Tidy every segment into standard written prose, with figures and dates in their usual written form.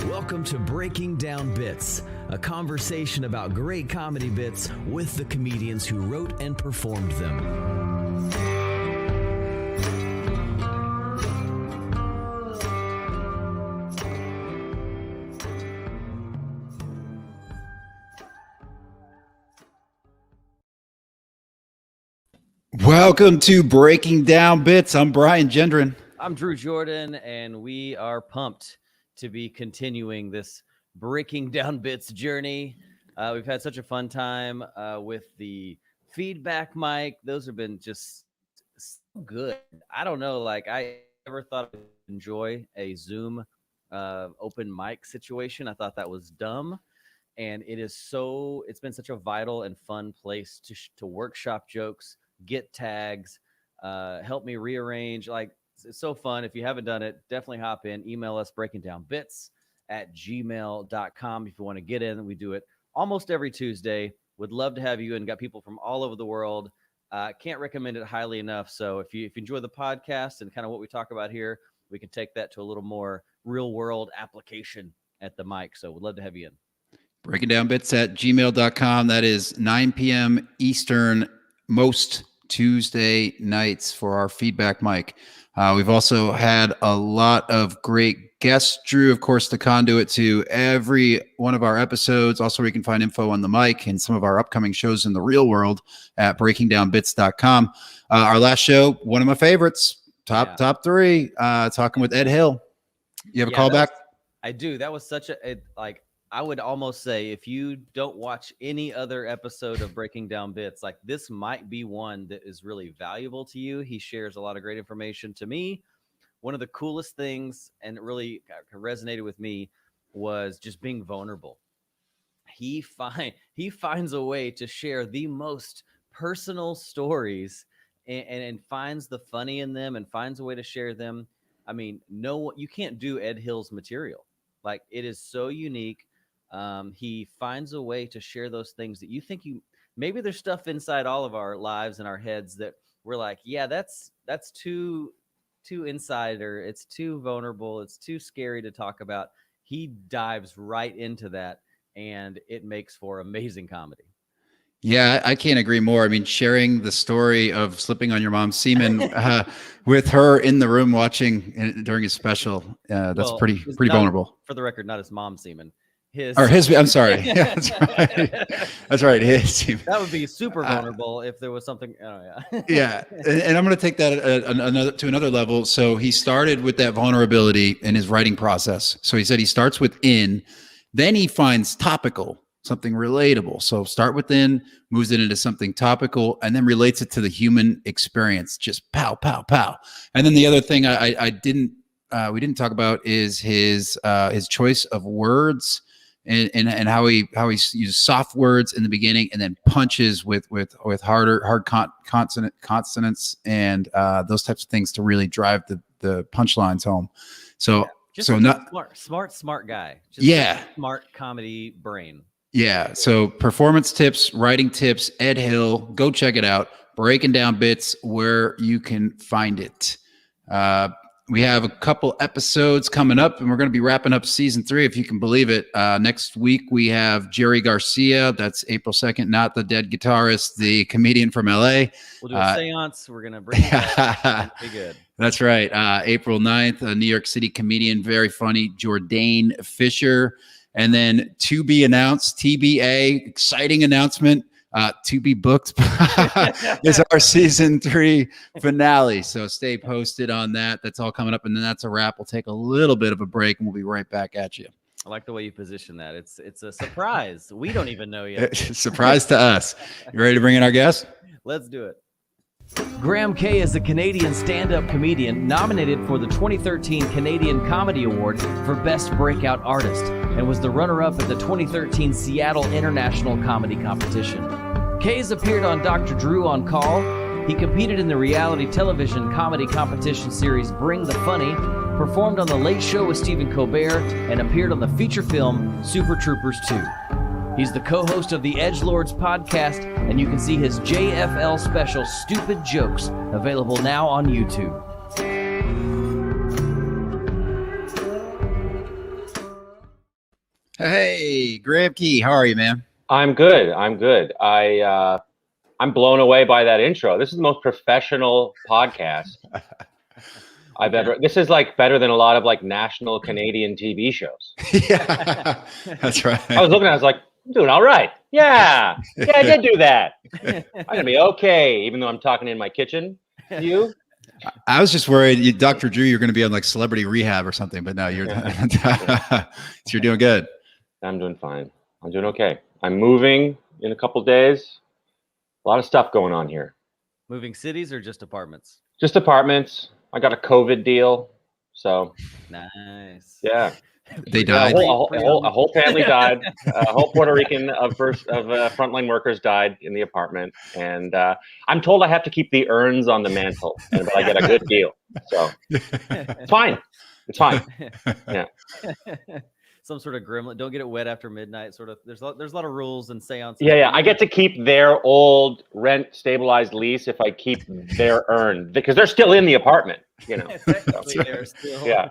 Welcome to Breaking Down Bits, a conversation about great comedy bits with the comedians who wrote and performed them. Welcome to Breaking Down Bits. I'm Brian Gendron. I'm Drew Jordan, and we are pumped to be continuing this Breaking Down Bits journey. We've had such a fun time with the feedback mic. Those have been just so good. I don't know, like I never thought I would enjoy a Zoom open mic situation. I thought that was dumb. And it's been such a vital and fun place to workshop jokes, get tags, help me rearrange. Like, it's so fun. If you haven't done it, definitely hop in. Email us breakingdownbits@gmail.com if you want to get in. We do it almost every Tuesday. Would love to have you in. Got people from all over the world. Can't recommend it highly enough. So if you enjoy the podcast and kind of what we talk about here, we can take that to a little more real world application at the mic. So we'd love to have you in. breakingdownbits@gmail.com. That is 9 p.m. Eastern most Tuesday nights for our feedback mic. We've also had a lot of great guests. Drew, of course, the conduit to every one of our episodes. Also, you can find info on the mic and some of our upcoming shows in the real world at breakingdownbits.com. Our last show, one of my favorites, top three, talking with Ed Hill. You have a callback? I do. That was such I would almost say if you don't watch any other episode of Breaking Down Bits, like this might be one that is really valuable to you. He shares a lot of great information. To me, one of the coolest things, and it really resonated with me, was just being vulnerable. He finds a way to share the most personal stories and finds the funny in them and finds a way to share them. I mean, you can't do Ed Hill's material. Like, it is so unique. He finds a way to share those things that you think maybe there's stuff inside all of our lives and our heads that we're like, yeah, that's too insider. It's too vulnerable. It's too scary to talk about. He dives right into that, and it makes for amazing comedy. Yeah, I can't agree more. I mean, sharing the story of slipping on your mom's semen with her in the room watching during his special, that's pretty vulnerable. For the record, not his mom's semen. I'm sorry. Yeah, that's right. That's right. That would be super vulnerable if there was something. Oh, yeah. Yeah. And I'm going to take that to another level. So he started with that vulnerability in his writing process. So he said he starts within, then he finds topical, something relatable. So start within, moves it into something topical, and then relates it to the human experience. Just pow, pow, pow. And then the other thing we didn't talk about is his choice of words. And how he uses soft words in the beginning and then punches with hard consonants and those types of things to really drive the punchlines home. So smart guy. Smart comedy brain. Yeah. So performance tips, writing tips, Ed Hill, go check it out. Breaking Down Bits where you can find it. We have a couple episodes coming up, and we're going to be wrapping up season 3, if you can believe it. Next week, we have Jerry Garcia. That's April 2nd, not the dead guitarist, the comedian from LA. We'll do a seance. We're going to bring it back. Be good. That's right. April 9th, a New York City comedian, very funny, Jordan Fisher. And then to be announced, TBA, exciting announcement. To be booked is our season 3 finale. So stay posted on that. That's all coming up. And then that's a wrap. We'll take a little bit of a break and we'll be right back at you. I like the way you position that. It's a surprise. We don't even know yet. Surprise to us. You ready to bring in our guest? Let's do it. Graham Kay is a Canadian stand-up comedian nominated for the 2013 Canadian Comedy Award for Best Breakout Artist and was the runner-up at the 2013 Seattle International Comedy Competition. Kay has appeared on Dr. Drew on Call. He competed in the reality television comedy competition series Bring the Funny, performed on The Late Show with Stephen Colbert, and appeared on the feature film Super Troopers 2. He's the co-host of the Edgelords podcast, and you can see his JFL special, Stupid Jokes, available now on YouTube. Hey, Graham Key, how are you, man? I'm good. I'm blown away by that intro. This is the most professional podcast I've ever. This is like better than a lot of like national Canadian TV shows. Yeah, that's right. I was looking, I was like, I'm doing all right. Yeah, I did do that. I'm gonna be okay, even though I'm talking in my kitchen. You? I was just worried, Dr. Drew, you're going to be on like Celebrity Rehab or something, but no, you're so you're doing good. I'm doing fine. I'm doing okay. I'm moving in a couple days. A lot of stuff going on here. Moving cities or just apartments? Just apartments. I got a COVID deal, so Nice. yeah. They died. A whole family died. A whole Puerto Rican of frontline workers died in the apartment, and I'm told I have to keep the urns on the mantle, but I get a good deal. So it's fine. It's fine. Yeah. Some sort of gremlin. Don't get it wet after midnight. Sort of. There's a lot of rules and seances. Yeah. I get to keep their old rent stabilized lease if I keep their urn because they're still in the apartment. You know. Technically, they're still. Yeah.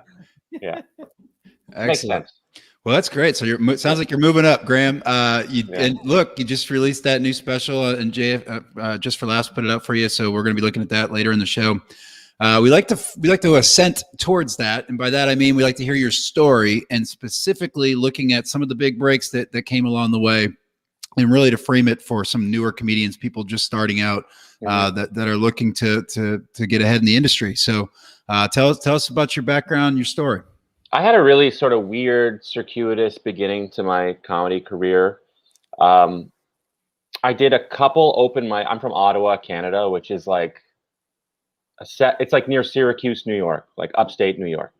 Excellent. Well, that's great. So it sounds like you're moving up, Graham. And look, you just released that new special, and JF Just for Laughs put it up for you. So we're going to be looking at that later in the show. We like to ascent towards that, and by that I mean we like to hear your story, and specifically looking at some of the big breaks that came along the way, and really to frame it for some newer comedians, people just starting out, that are looking to get ahead in the industry. So tell us about your background, your story. I had a really sort of weird, circuitous beginning to my comedy career. I did a couple open mic. I'm from Ottawa, Canada, which is like it's like near Syracuse, New York, like upstate New York.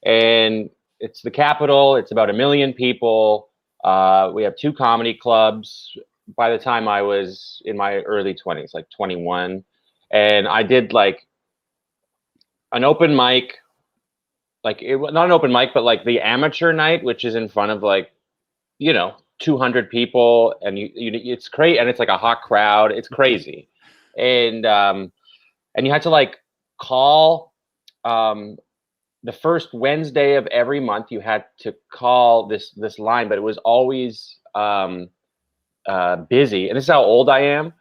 And it's the capital. It's about 1 million people. We have 2 comedy clubs. By the time I was in my early 20s, like 21, and I did like an open mic, like not an open mic, but like the amateur night, which is in front of like, 200 people, and it's crazy, and it's like a hot crowd. It's crazy, and you had to like call the first Wednesday of every month. You had to call this line, but it was always busy. And this is how old I am.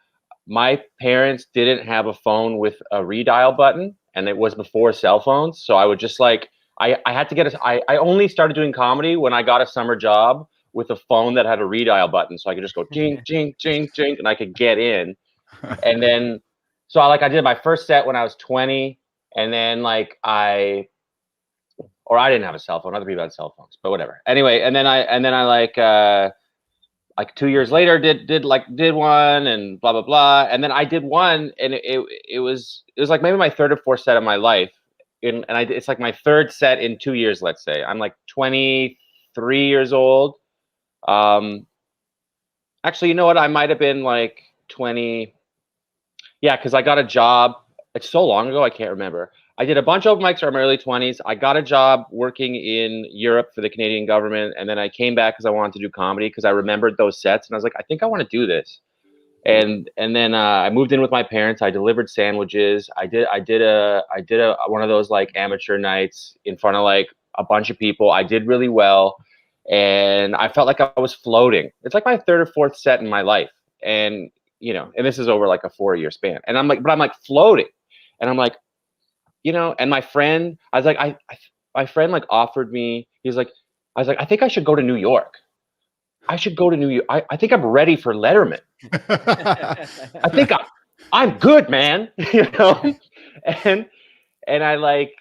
My parents didn't have a phone with a redial button, and it was before cell phones. So I would just like, I had to get I only started doing comedy when I got a summer job with a phone that had a redial button. So I could just go jink, jink, jink, jink, and I could get in. And then, so I did my first set when I was 20, and then like I didn't have a cell phone. Other people had cell phones, but whatever. Anyway, and then I like 2 years later did one, and blah blah blah. And then I did one, and it was like maybe my third or fourth set of my life. It's like my third set in 2 years. Let's say I'm like 23 years old. Actually, you know what? I might have been like 20. Yeah, because I got a job. It's so long ago, I can't remember. I did a bunch of open mics in my early 20s. I got a job working in Europe for the Canadian government, and then I came back because I wanted to do comedy because I remembered those sets, and I was like, I think I want to do this. And then I moved in with my parents. I delivered sandwiches. I did one of those like amateur nights in front of like a bunch of people. I did really well, and I felt like I was floating. It's like my third or fourth set in my life, and and this is over like a 4-year span. And I'm like floating, and I'm like, and my friend, I was like, my friend like offered me. I was like, I think I should go to New York. I should go to New York. I think I'm ready for Letterman. I think I'm good, man. And I like,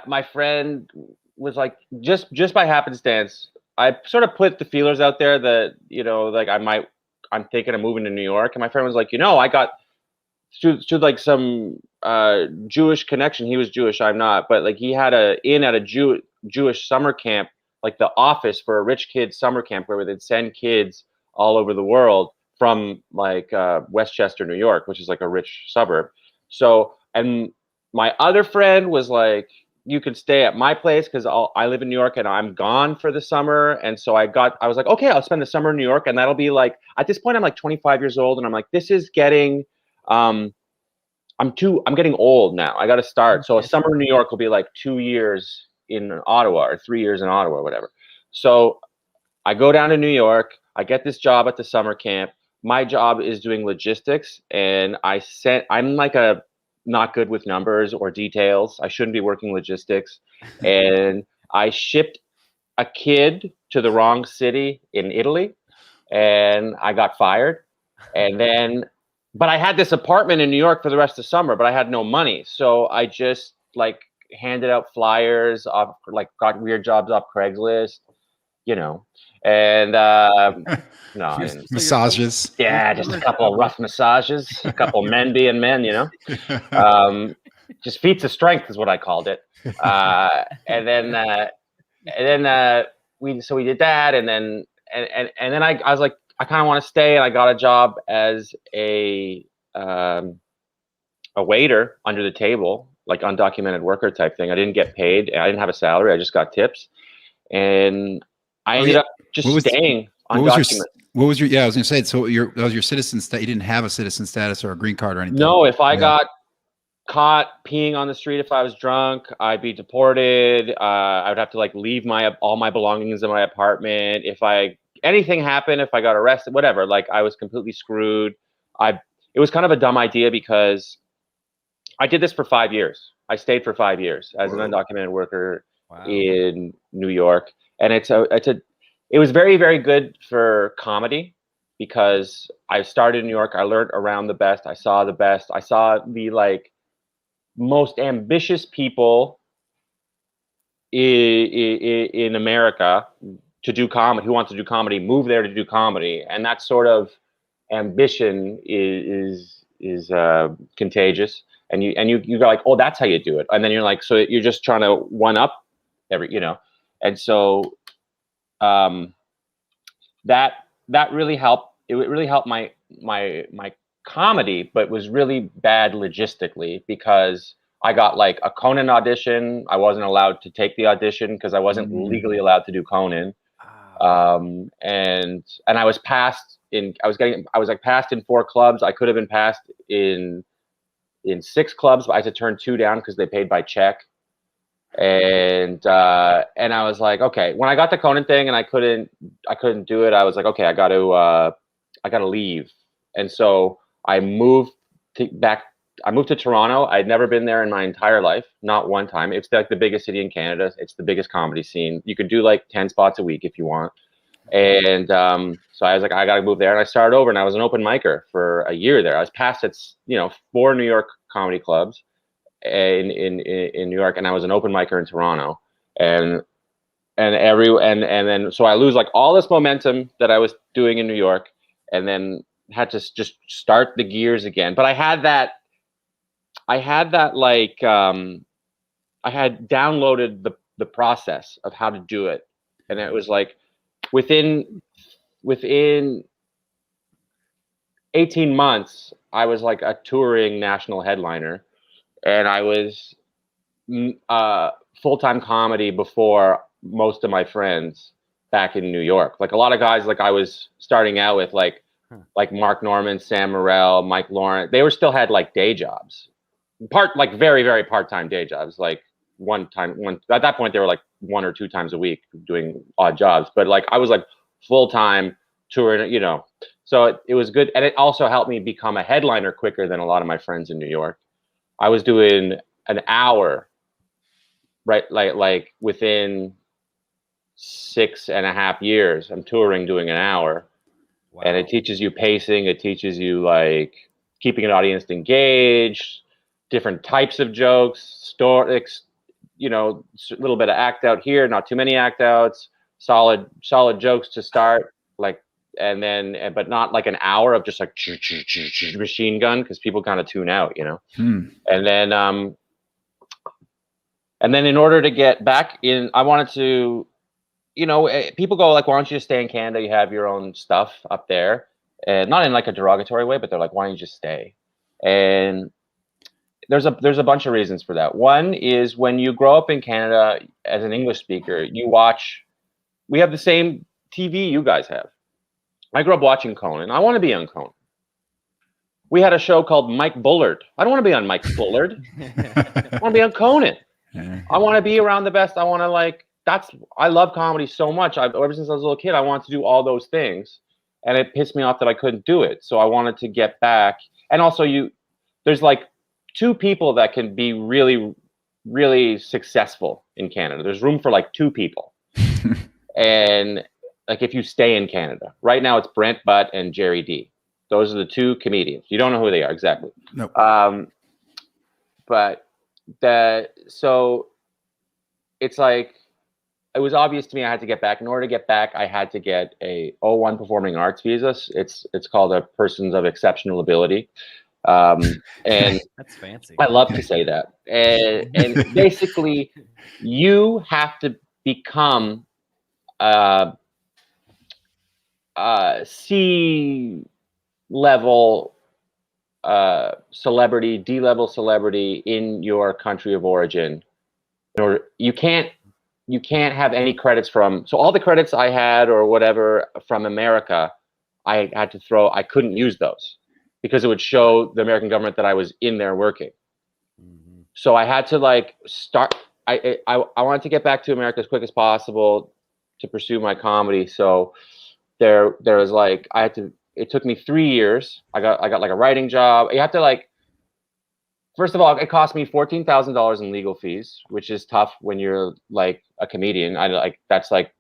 my friend was like, just by happenstance, I sort of put the feelers out there that, like I'm thinking of moving to New York. And my friend was like, I got through like some Jewish connection. He was Jewish, I'm not, but like he had at a Jewish summer camp, like the office for a rich kid summer camp where they'd send kids all over the world from like Westchester, New York, which is like a rich suburb. So, and my other friend was like you could stay at my place because I live in New York and I'm gone for the summer. And so I was like, okay, I'll spend the summer in New York. And that'll be like, at this point, I'm like 25 years old. And I'm like, this is getting, I'm getting old now. I got to start. So a summer in New York will be like 2 years in Ottawa or 3 years in Ottawa or whatever. So I go down to New York. I get this job at the summer camp. My job is doing logistics. And I'm like not good with numbers or details. I shouldn't be working logistics. And I shipped a kid to the wrong city in Italy and I got fired. And then, but I had this apartment in New York for the rest of the summer, but I had no money. So I just like handed out flyers off, like got weird jobs off Craigslist, you know, and no, I didn't. Massages. Yeah, just a couple of rough massages, a couple men being men, you know. Just feats of strength is what I called it. And then we did that, and then I was like, I kind of want to stay, and I got a job as a waiter under the table, like undocumented worker type thing. I didn't get paid. I didn't have a salary. I just got tips, and I ended up just staying undocumented. What was your? Yeah, I was gonna say. So that was your citizen status. You didn't have a citizen status or a green card or anything. No, if I got caught peeing on the street, if I was drunk, I'd be deported. I would have to like leave all my belongings in my apartment. If anything happened, if I got arrested, whatever, like I was completely screwed. It was kind of a dumb idea because I did this for 5 years. I stayed for 5 years as an undocumented worker in New York, and it was very, very good for comedy because I started in New York. I learned around the best. I saw the best. I saw the like most ambitious people in America to do comedy, who want to do comedy, move there to do comedy, and that sort of ambition is contagious. And you go like, oh, that's how you do it, and then you're like, so you're just trying to one up and so that really helped. It really helped my comedy, but was really bad logistically because I got like a Conan audition. I wasn't allowed to take the audition because I wasn't legally allowed to do Conan. And I was passed I was like passed in 4 clubs. I could have been passed in 6 clubs, but I had to turn 2 down because they paid by check. And I was like, okay, when I got the Conan thing and I couldn't do it, I was like, okay, I got to leave. And so I moved to Toronto. I'd never been there in my entire life, not one time. It's like the biggest city in Canada. It's the biggest comedy scene. You could do like 10 spots a week if you want. And so I was like, I got to move there. And I started over, and I was an open micer for a year there. I was passed at 4 New York comedy clubs in New York, and I was an open micer in Toronto. And then so I lose like all this momentum that I was doing in New York, and then had to just start the gears again. But I had like I had downloaded the process of how to do it, and it was like within 18 months I was like a touring national headliner, and I was full-time comedy before most of my friends back in New York. Like a lot of guys, like I was starting out with like Mark Norman, Sam Morrell, Mike Lawrence, they still had like day jobs, very, very part-time day jobs. Like at that point they were like 1 or 2 times a week doing odd jobs, but like I was like full-time touring, so it was good. And it also helped me become a headliner quicker than a lot of my friends in New York. I was doing an hour, right? Like within 6.5 years, I'm touring doing an hour. Wow. And it teaches you pacing. It teaches you like keeping an audience engaged, different types of jokes, stories, a little bit of act out here, not too many act outs, solid jokes to start, like, but not like an hour of just like machine gun, because people kind of tune out, And then in order to get back in, I wanted to, people go like, why don't you just stay in Canada? You have your own stuff up there, and not in like a derogatory way, but they're like, why don't you just stay? And there's a bunch of reasons for that. One is when you grow up in Canada as an English speaker, we have the same TV you guys have. I grew up watching Conan. I want to be on Conan. We had a show called Mike Bullard. I don't want to be on Mike Bullard. I want to be on Conan. Yeah. I want to be around the best. I want to I love comedy so much. Ever since I was a little kid, I wanted to do all those things. And it pissed me off that I couldn't do it. So I wanted to get back. And also there's like two people that can be really, really successful in Canada. There's room for like two people. And like if you stay in Canada. Right now it's Brent Butt and Jerry D. Those are the two comedians. You don't know who they are exactly. Nope. So it's like, it was obvious to me I had to get back. In order to get back, I had to get a O1 Performing Arts visa. It's called a Persons of Exceptional Ability. And That's fancy. I love to say that. And basically, you have to become C-level celebrity, D-level celebrity in your country of origin. Or you can't have any credits from. So all the credits I had or whatever from America, I had to throw. I couldn't use those because it would show the American government that I was in there working. Mhm. So I had to like start. I wanted to get back to America as quick as possible to pursue my comedy. So there was like I had to. It took me 3 years. I got like a writing job. You have to like. First of all, it cost me $14,000 in legal fees, which is tough when you're like a comedian. That's like,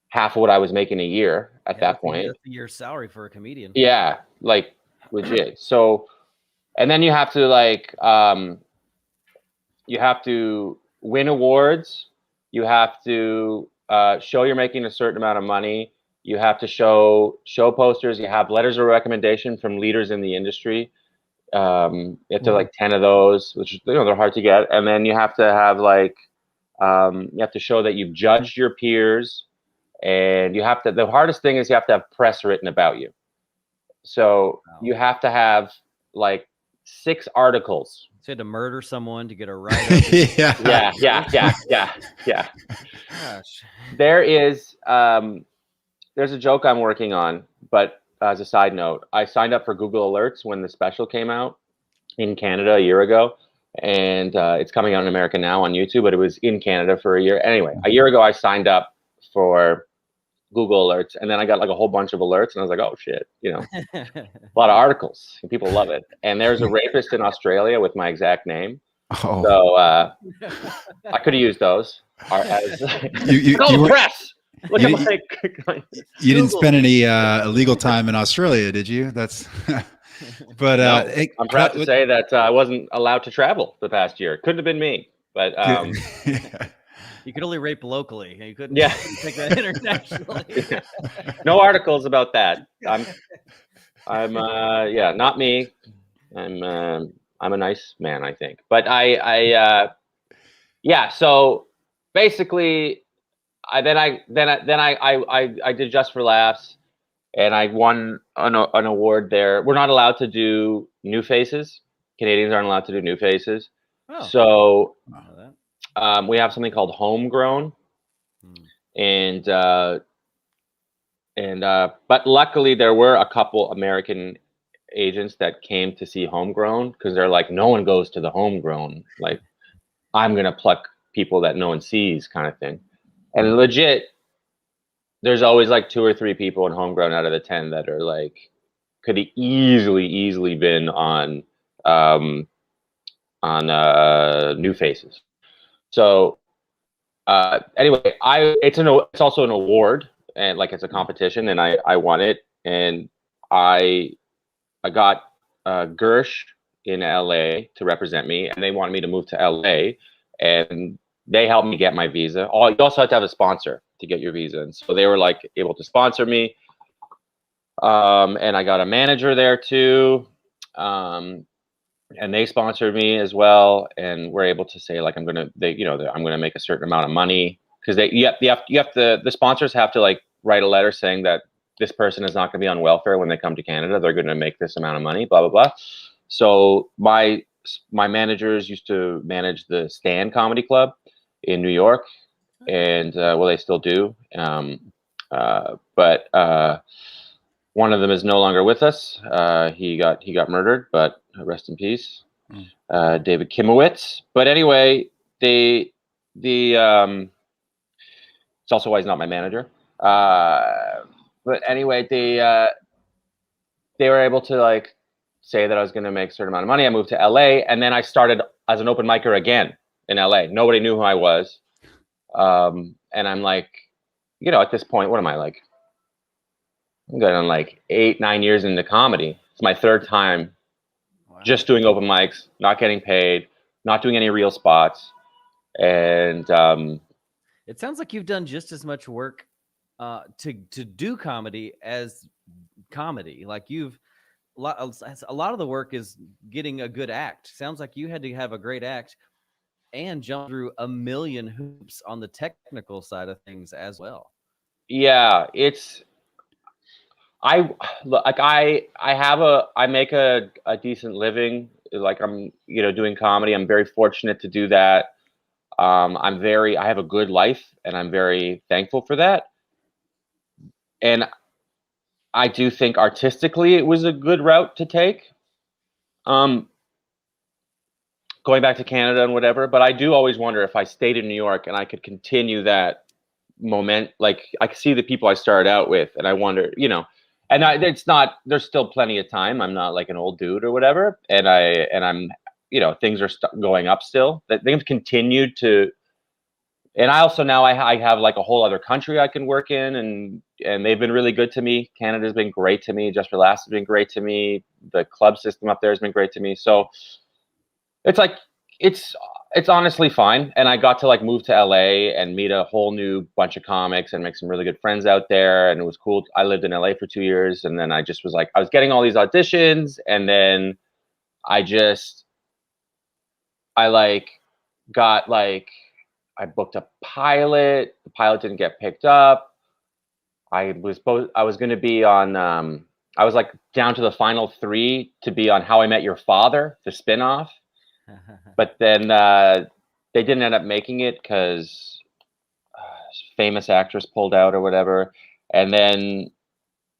half of what I was making a year at that point. That's a year's salary for a comedian. Yeah, like legit. So, and then you have to like, you have to win awards. You have to show you're making a certain amount of money. You have to show posters. You have letters of recommendation from leaders in the industry. You have to like 10 of those, which they're hard to get. And then you have to have like, you have to show that you've judged your peers, and you have to, the hardest thing is you have to have press written about you. So you have to have like 6 articles. So you had to murder someone to get a write-up. Yeah. Gosh. There's a joke I'm working on, but as a side note, I signed up for Google Alerts when the special came out in Canada a year ago, and it's coming out in America now on YouTube, but it was in Canada for a year. Anyway, a year ago, I signed up for Google Alerts, and then I got like a whole bunch of alerts, and I was like, oh shit, a lot of articles, and people love it. And there's a rapist in Australia with my exact name. Oh. So I could have used those. You the press. Look you, at you didn't spend any illegal time in Australia, did you? That's but no, I'm proud to say that I wasn't allowed to travel the past year. Couldn't have been me, but you could only rape locally. You couldn't take that internationally. No articles about that. I'm not me. I'm a nice man, I think. But so basically I did Just for Laughs, and I won an award there. We're not allowed to do new faces. Canadians aren't allowed to do new faces. Oh. So we have something called Homegrown, and but luckily there were a couple American agents that came to see Homegrown, because they're like, no one goes to the Homegrown. Like, I'm gonna pluck people that no one sees, kind of thing. And legit, there's always like 2 or 3 people in Homegrown out of the 10 that are like, could have easily been on New Faces. So anyway, it's also an award, and like it's a competition, and I won it, and I got Gersh in LA to represent me, and they wanted me to move to LA, and they helped me get my visa. You also have to have a sponsor to get your visa, and so they were like able to sponsor me. And I got a manager there too, and they sponsored me as well. And we're able to say like I'm gonna make a certain amount of money, because the sponsors have to like write a letter saying that this person is not gonna be on welfare when they come to Canada. They're gonna make this amount of money, blah blah blah. So my managers used to manage the Stand Comedy Club in New York, and well, they still do. But one of them is no longer with us. He got murdered, but rest in peace, David Kimowitz. But anyway, it's also why he's not my manager. But anyway, they were able to like say that I was going to make a certain amount of money. I moved to LA, and then I started as an open micer again in LA. Nobody knew who I was. And I'm like, at this point, what am I like? I'm going like 8-9 years into comedy. It's my third time just doing open mics, not getting paid, not doing any real spots. And it sounds like you've done just as much work to do comedy as comedy. Like a lot of the work is getting a good act. Sounds like you had to have a great act and jump through a million hoops on the technical side of things as well. Yeah, I make a decent living. Like I'm, doing comedy. I'm very fortunate to do that. I have a good life, and I'm very thankful for that. And I do think artistically it was a good route to take. Going back to Canada and whatever, but I do always wonder if I stayed in New York and I could continue that moment. Like I could see the people I started out with, and I wonder, and there's still plenty of time. I'm not like an old dude or whatever. And I'm, things are going up still. That things continue to, and I also now I have like a whole other country I can work in, and they've been really good to me. Canada's been great to me. Just for Laughs has been great to me. The club system up there has been great to me. So it's like, it's honestly fine. And I got to like move to LA and meet a whole new bunch of comics and make some really good friends out there. And it was cool. I lived in LA for 2 years. And then I just was like, I was getting all these auditions. And then I booked a pilot. The pilot didn't get picked up. I was going to be on, I was like down to the final 3 to be on How I Met Your Father, the spinoff. But then they didn't end up making it because famous actress pulled out or whatever. And then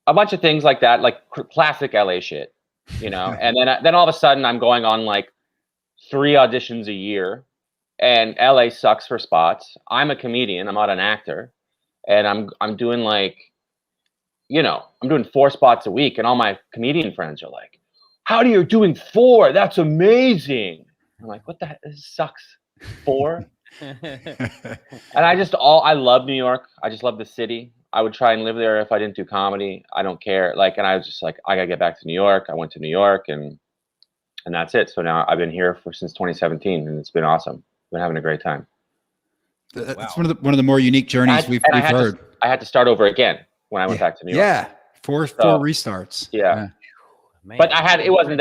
a bunch of things like that, like classic LA shit, and then all of a sudden I'm going on like 3 auditions a year, and LA sucks for spots. I'm a comedian. I'm not an actor. And I'm doing like, I'm doing 4 spots a week, and all my comedian friends are like, how do you doing 4? That's amazing. I'm like, what the heck? This sucks. 4? And I love New York. I just love the city. I would try and live there if I didn't do comedy. I don't care. Like, and I was just like, I gotta get back to New York. I went to New York, and that's it. So now I've been here since 2017, and it's been awesome. Been having a great time. That's one of the more unique journeys we've heard. I had to start over again when I went back to New York. Yeah, four restarts. Yeah. Man. But it wasn't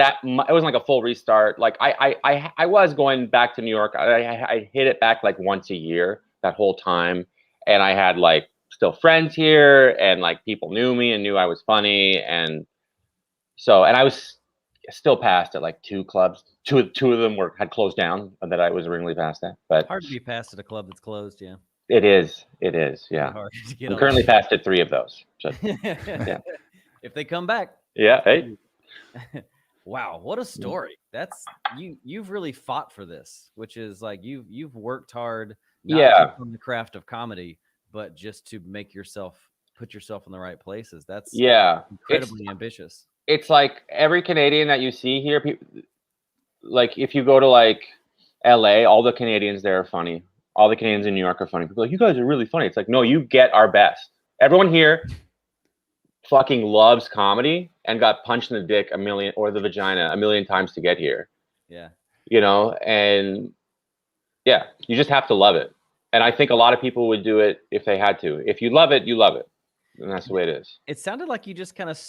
like a full restart. Like I was going back to New York. I hit it back like once a year that whole time. And I had like still friends here, and like people knew me and knew I was funny. And so, and I was still passed at like 2 clubs. Two of them had closed down that I was originally passed at. But hard to be passed at a club that's closed. Yeah. It is. Yeah. I'm currently passed at 3 of those. So, yeah. If they come back. Yeah. Hey. Wow, what a story. That's you've really fought for this, which is like you've worked hard not just on the craft of comedy, but just to put yourself in the right places. That's incredibly ambitious. It's like every Canadian that you see here, like if you go to like LA, all the Canadians there are funny. All the Canadians in New York are funny. People are like, you guys are really funny. It's like, no, you get our best. Everyone here fucking loves comedy and got punched in the dick or the vagina a million times to get here. Yeah. And yeah, you just have to love it. And I think a lot of people would do it if they had to. If you love it, you love it. And that's the way it is. It sounded like you just kind of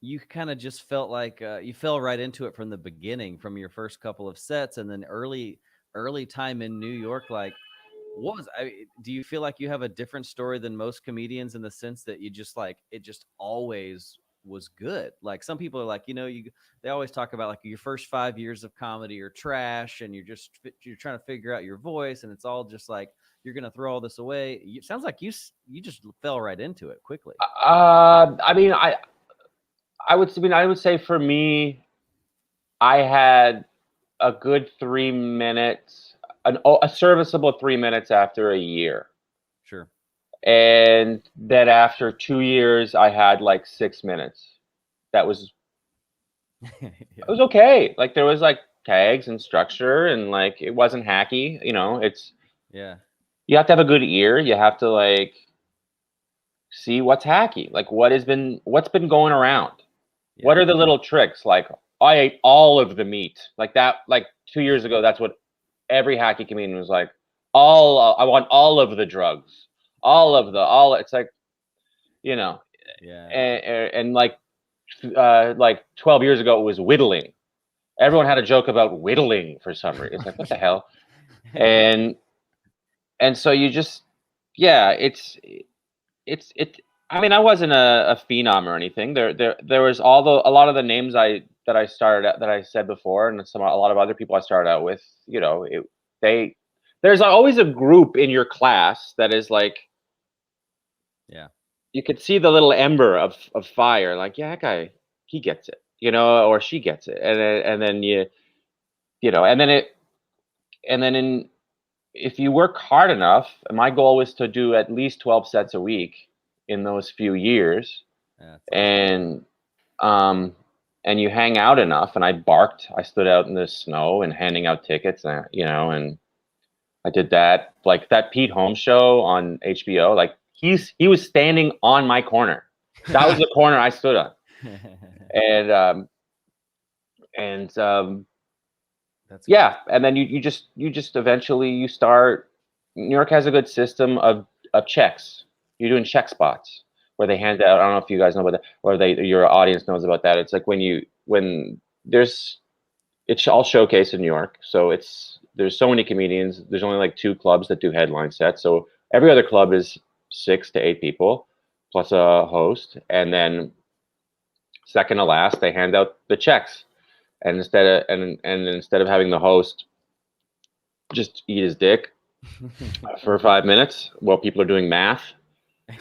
you kind of just felt like you fell right into it from the beginning, from your first couple of sets, and then early time in New York. Like, do you feel like you have a different story than most comedians in the sense that you just like, it just always was good. Like some people are like, they always talk about like your first 5 years of comedy are trash, and you're trying to figure out your voice, and it's all just like you're gonna throw all this away. It sounds like you just fell right into it quickly. I mean, I would say for me, I had a good 3 minutes, a serviceable 3 minutes after a year. Sure. And then after 2 years, I had like 6 minutes. That was, Yeah. it was okay. Like there was like tags and structure, and like it wasn't hacky. It's, Yeah. you have to have a good ear. You have to like see what's hacky, like what's been going around. Yeah. What are the little tricks? Like I ate all of the meat, like that. Like 2 years ago, that's what every hacky comedian was like. I want all of the drugs, It's like, Yeah. and like 12 years ago, it was whittling. Everyone had a joke about whittling for some reason. It's like, what the hell? And so you just, yeah, I mean, I wasn't a phenom or anything. There was a lot of the names that I started out, that I said before, and a lot of other people I started out with. There's always a group in your class that is like, Yeah. you could see the little ember of fire. Like, yeah, that guy, he gets it, or she gets it, and then if you work hard enough, and my goal was to do at least 12 sets a week in those few years, and you hang out enough. And I stood out in the snow and handing out tickets, and and I did that, like that Pete Holmes show on HBO. Like he was standing on my corner. That was the corner I stood on. And That's yeah, and then you just eventually you start. New York has a good system of checks. You're doing check spots where they hand out. I don't know if you guys know about that, or your audience knows about that. It's like it's all showcased in New York. So there's so many comedians. There's only like 2 clubs that do headline sets. So every other club is 6 to 8 people plus a host, and then second to last, they hand out the checks. And instead of having the host just eat his dick for 5 minutes while people are doing math,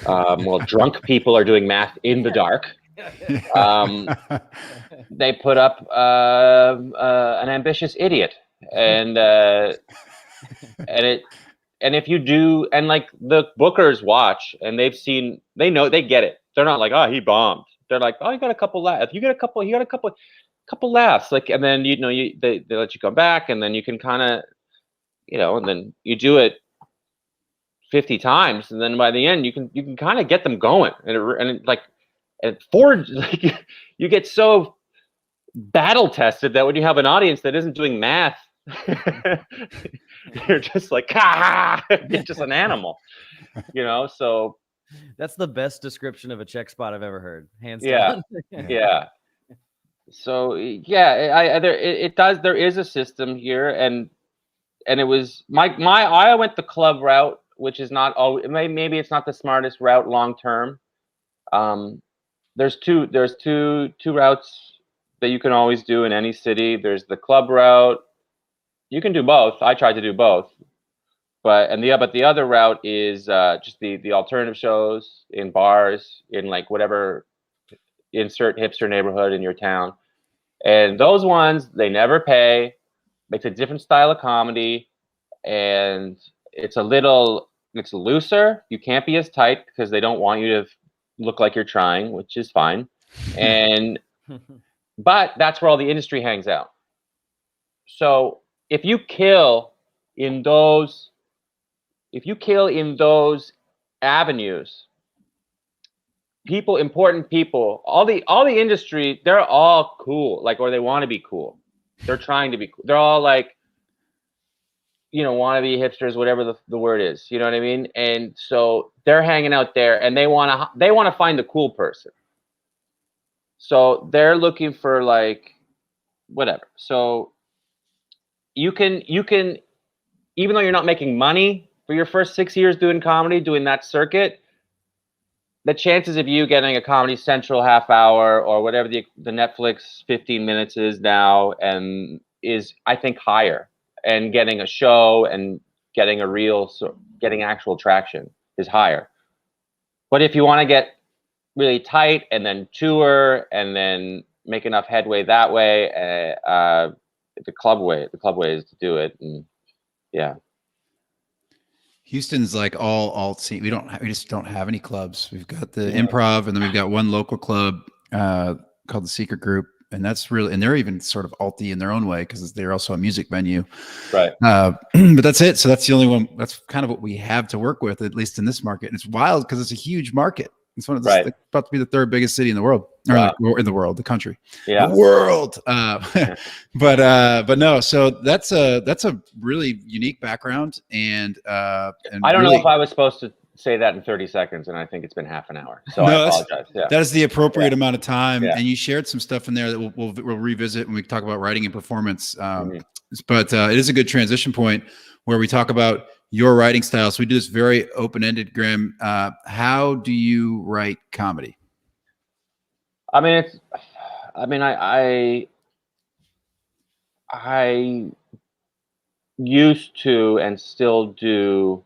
while drunk people are doing math in the dark, they put up an ambitious idiot, and if you do, and like the bookers watch, and they know, they get it. They're not like, oh, he bombed. They're like, oh, you got a couple laughs. You got a couple laughs, like, and then they let you come back, and then you can kind of, and then you do it 50 times, and then by the end you can kind of get them going, you get so battle tested that when you have an audience that isn't doing math, you're just like, you're just an animal, so that's the best description of a check spot I've ever heard, hands down. Yeah. So yeah, there is a system here, and it was I went the club route, which is not always, maybe it's not the smartest route long term. There's two routes that you can always do in any city. There's the club route. You can do both. I tried to do both, but the other route is just the alternative shows in bars, in like whatever, insert hipster neighborhood in your town. And those ones, they never pay. It's a different style of comedy, and it's looser. You can't be as tight because they don't want you to look like you're trying, which is fine. And but that's where all the industry hangs out. So if you kill in those avenues, important people, all the industry, they're all cool, like, or they want to be cool. They're trying to be cool. They're all like, want to be hipsters, whatever the word is. You know what I mean? And so they're hanging out there, and they want to find the cool person. So they're looking for like whatever. So you can, even though you're not making money for your first 6 years doing comedy, doing that circuit, the chances of you getting a Comedy Central half hour or whatever the Netflix 15 minutes is now and is, I think, higher, and getting a show and getting a real, getting actual traction is higher. But if you want to get really tight and then tour and then make enough headway that way, the club way is to do it. And yeah. Houston's like all alt scene. We just don't have any clubs. We've got the Improv, and then we've got one local club called the Secret Group, and that's really, and they're even sort of alty in their own way because they're also a music venue. Right. But that's it. So that's the only one. That's kind of what we have to work with, at least in this market. And it's wild because it's a huge market. It's one of the, Right. it's about to be the third biggest city in the world, or Wow. in the world, the country, Yeah. the world. But no. So that's a really unique background, and I don't know if I was supposed to say that in 30 seconds, and I think it's been half an hour. So No, I apologize. Yeah. that is the appropriate amount of time. Yeah. And you shared some stuff in there that we'll revisit when we talk about writing and performance. Mhm. But it is a good transition point where we talk about your writing style. So we do this very open-ended, Graham. How do you write comedy? I mean, I used to and still do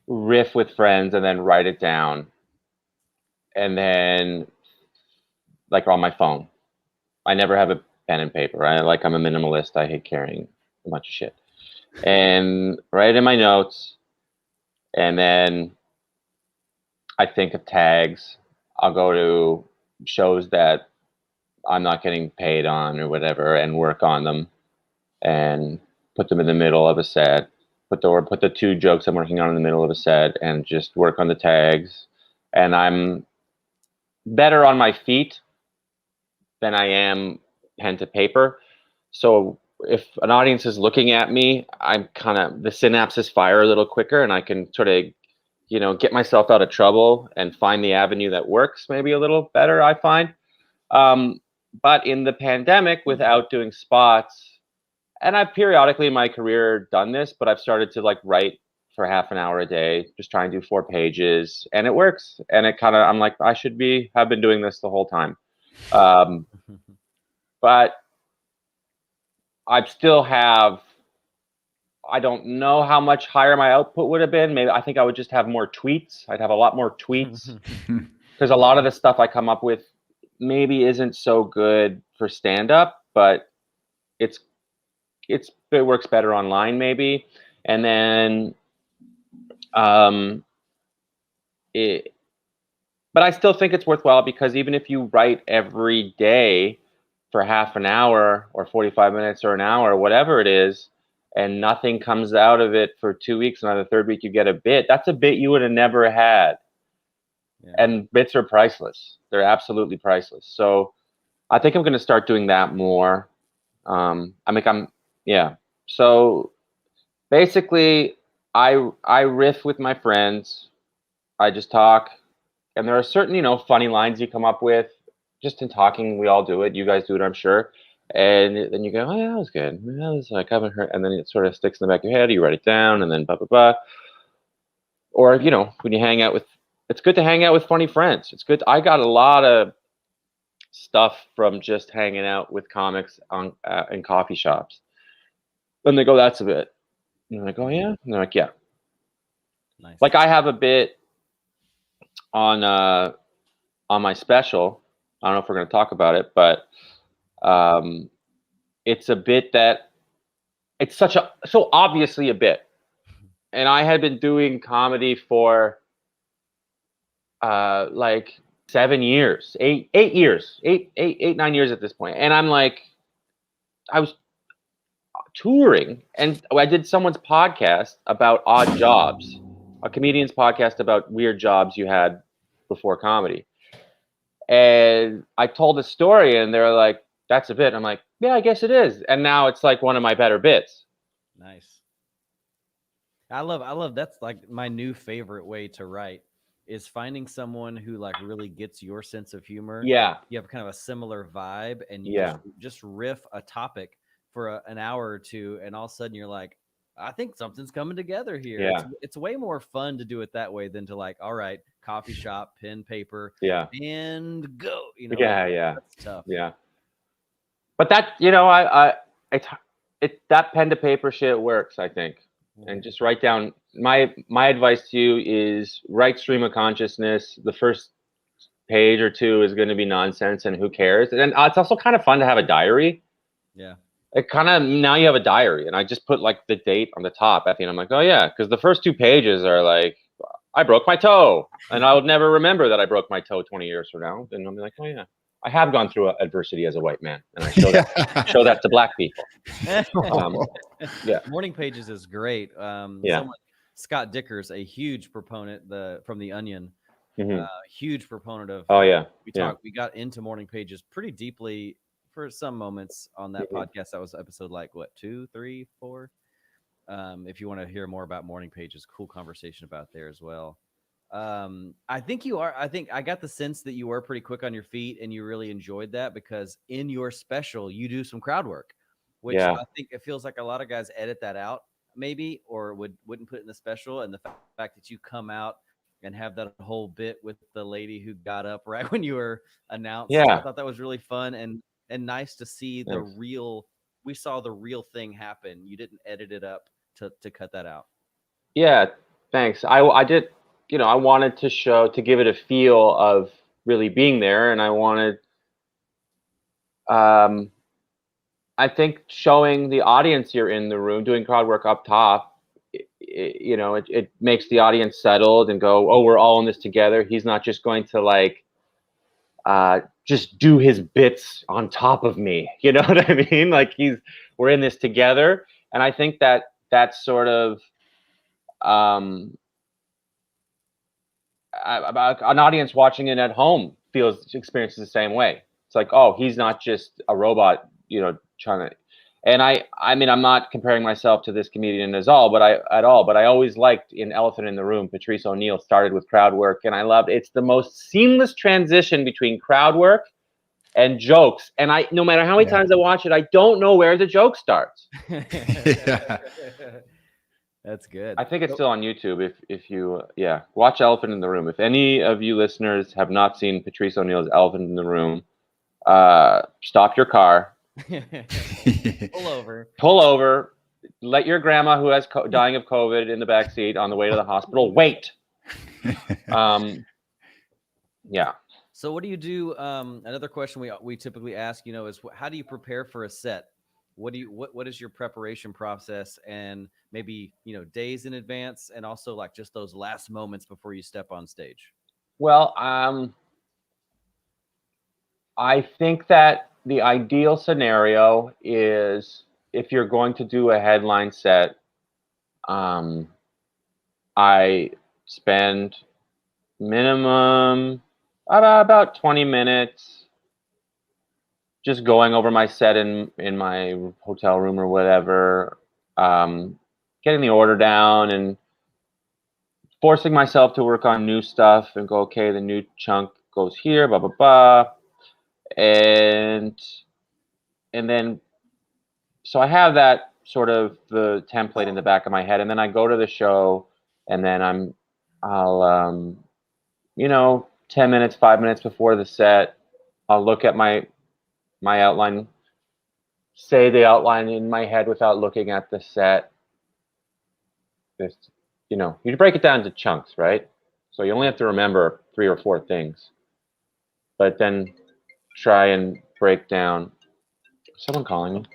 riff with friends and then write it down, and then like on my phone. I never have a pen and paper. I'm a minimalist. I hate carrying a bunch of shit, and write in my notes, and then I think of tags. I'll go to shows that I'm not getting paid on or whatever, and work on them, and put them in the middle of a set. Put the two jokes I'm working on in the middle of a set, and just work on the tags. And I'm better on my feet than I am pen to paper. So if an audience is looking at me, I'm kind of, the synapses fire a little quicker, and I can sort of, get myself out of trouble and find the avenue that works maybe a little better, I find. But in the pandemic, without doing spots, and I've periodically in my career done this, but I've started to write for half an hour a day, just try and do 4 pages, and it works. And it kind of, I'm like, I should have been doing this the whole time. But I still have, I don't know how much higher my output would have been. Maybe I think I would just have more tweets. I'd have a lot more tweets because a lot of the stuff I come up with maybe isn't so good for stand-up, but it works better online maybe. And then but I still think it's worthwhile, because even if you write every day for half an hour or 45 minutes or an hour, whatever it is, and nothing comes out of it for 2 weeks, and on the third week you get a bit, that's a bit you would have never had. Yeah. And bits are priceless. They're absolutely priceless. So I think I'm going to start doing that more. So basically I riff with my friends. I just talk, and there are certain, funny lines you come up with just in talking. We all do it. You guys do it, I'm sure. And then you go, oh yeah, that was good. That was I haven't heard. And then it sort of sticks in the back of your head. You write it down, and then blah blah blah. Or when you hang out with, it's good to hang out with funny friends. It's good. I got a lot of stuff from just hanging out with comics in coffee shops. And they go, that's a bit. And I'm like, oh yeah. And they're like, yeah. Nice. Like I have a bit on my special. I don't know if we're going to talk about it, but it's a bit that it's so obviously a bit. And I had been doing comedy for 7 years, 8 years, 9 years at this point. And I'm like, I was touring, and I did someone's podcast about odd jobs, a comedian's podcast about weird jobs you had before comedy. And I told the story, and they're like, that's a bit. I'm like, yeah, I guess it is. And now it's like one of my better bits. Nice. I love that's like my new favorite way to write, is finding someone who really gets your sense of humor. Yeah. You have kind of a similar vibe, and you just riff a topic for an hour or two, and all of a sudden you're like, I think something's coming together here. Yeah. It's way more fun to do it that way than to like, all right, coffee shop, pen, paper, Yeah. and go. You know, Yeah. like, Yeah. that's tough. Yeah. But that, it that pen to paper shit works, I think. And just write down my advice to you is write stream of consciousness. The first page or two is going to be nonsense and who cares. And it's also kind of fun to have a diary. Yeah. It kind of, now you have a diary, and I just put like the date on the top at the end. I'm like, oh yeah, because the first 2 pages are like, I broke my toe, and I would never remember that I broke my toe 20 years from now. And I'll be like, oh yeah, I have gone through adversity as a white man, and I show that to black people. Yeah. Morning pages is great. Yeah. Scott Dickers, a huge proponent from the Onion, Mhm. huge proponent of. Oh yeah. We got into morning pages pretty deeply for some moments on that podcast. That was episode like what, 2, 3, 4. If you want to hear more about morning pages, cool conversation about there as well. I think I got the sense that you were pretty quick on your feet and you really enjoyed that, because in your special you do some crowd work, which I think it feels like a lot of guys edit that out maybe, or wouldn't put it in the special. And the fact that you come out and have that whole bit with the lady who got up right when you were announced. Yeah. I thought that was really fun and nice to see we saw the real thing happen. You didn't edit it up to cut that out. Yeah, thanks. I did, I wanted to give it a feel of really being there, and I wanted, I think showing the audience you're in the room, doing crowd work up top, it makes the audience settled and go, oh, we're all in this together. He's not just going to like, just do his bits on top of me. You know what I mean? Like we're in this together. And I think that's sort of, about an audience watching it at home experiences the same way. It's like, oh, he's not just a robot, trying to. And I mean, I'm not comparing myself to this comedian at all, but I always liked in Elephant in the Room, Patrice O'Neal started with crowd work, and I loved it's the most seamless transition between crowd work and jokes. And no matter how many times I watch it, I don't know where the joke starts. That's good. I think it's still on YouTube. If you watch Elephant in the Room. If any of you listeners have not seen Patrice O'Neal's Elephant in the Room, stop your car. Pull over. Let your grandma who has dying of COVID in the back seat on the way to the hospital wait. Yeah. So what do you do? Another question we typically ask, is how do you prepare for a set? What is your preparation process, and maybe, days in advance, and also like just those last moments before you step on stage? Well, I think that the ideal scenario is if you're going to do a headline set, I spend minimum about 20 minutes just going over my set in my hotel room or whatever, getting the order down and forcing myself to work on new stuff and go, okay, the new chunk goes here, blah, blah, blah. And then, so I have that sort of the template in the back of my head, and then I go to the show, and then I'll 10 minutes, 5 minutes before the set, I'll look at my outline, say the outline in my head without looking at the set. Just, you break it down into chunks, right? So you only have to remember 3 or 4 things, but then try and break down. Someone calling me?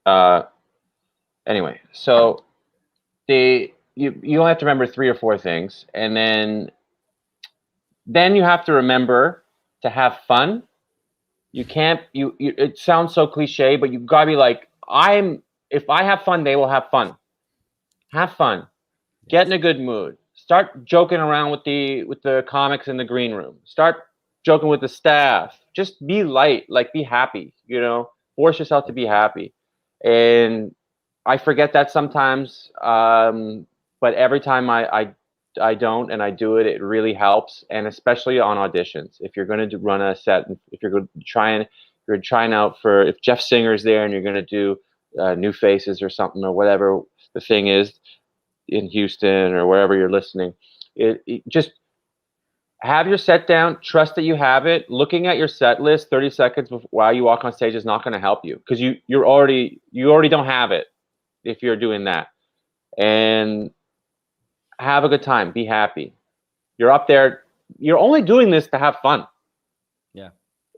Oh. Anyway, so you only have to remember 3 or 4 things, and then you have to remember to have fun. You can't. It sounds so cliche, but you've got to be like, if I have fun, they will have fun. Have fun. Get in a good mood. Start joking around with the comics in the green room. Start joking with the staff. Just be light, like be happy, force yourself to be happy. And I forget that sometimes, but every time I don't and I do it, it really helps. And especially on auditions, if you're going to run a set, if you're trying out for, if Jeff Singer's there and you're going to do New Faces or something, or whatever the thing is in Houston or wherever you're listening. It just have your set down, trust that you have it. Looking at your set list 30 seconds while you walk on stage is not going to help you, because you already don't have it if you're doing that. And have a good time, be happy. You're up there, you're only doing this to have fun. Yeah.